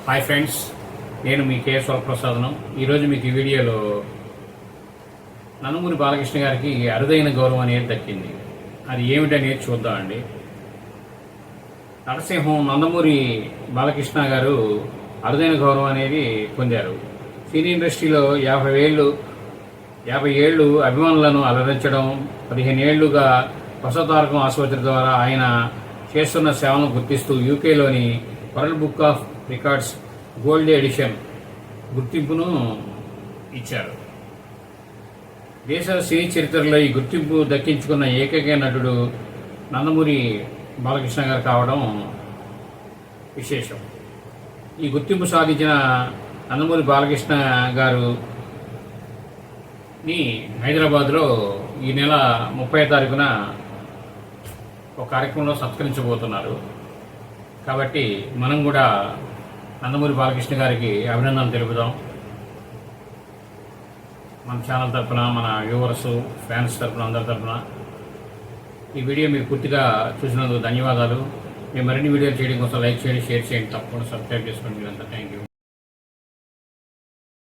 Hi friends, నేను మీ KS వరప్రసాదను. ఈరోజు మీకు ఈ వీడియోలో నందమూరి బాలకృష్ణ గారికి అరుదైన గౌరవం అనేది దక్కింది. అది ఏమిటనేది చూద్దామండి. నరసింహం నందమూరి బాలకృష్ణ గారు అరుదైన గౌరవం అనేది పొందారు. సినీ ఇండస్ట్రీలో 50 ఏళ్ళు అభిమానులను అలరించడం, 15 ఏళ్లుగా వసతారకం ఆసుపత్రి ద్వారా ఆయన చేస్తున్న సేవలను గుర్తిస్తూ యూకేలోని world book of records gold edition గుర్తింపును ఇచ్చారు. దేశ సినీ చరిత్రలో ఈ గుర్తింపు దక్కించుకున్న ఏకైక నటుడు నందమూరి బాలకృష్ణ గారు కావడం విశేషం. ఈ గుర్తింపు సాధించిన నందమూరి బాలకృష్ణ గారుని హైదరాబాద్లో ఈ నెల 30వ తారీఖున ఒక కార్యక్రమంలో సత్కరించబోతున్నారు. కాబట్టి మనం కూడా నందమూరి బాలకృష్ణ గారికి అభినందనలు తెలుపుదాం. మన ఛానల్ తరఫున, మన వ్యూవర్స్, ఫ్యాన్స్ తరఫున, అందరి తరఫున ఈ వీడియో మీరు పూర్తిగా చూసినందుకు ధన్యవాదాలు. మేము మరిన్ని వీడియోలు చేయడం కోసం లైక్ చేయండి, షేర్ చేయండి, తప్పకుండా సబ్స్క్రైబ్ చేసుకోండి. మీరంతా థ్యాంక్ యూ.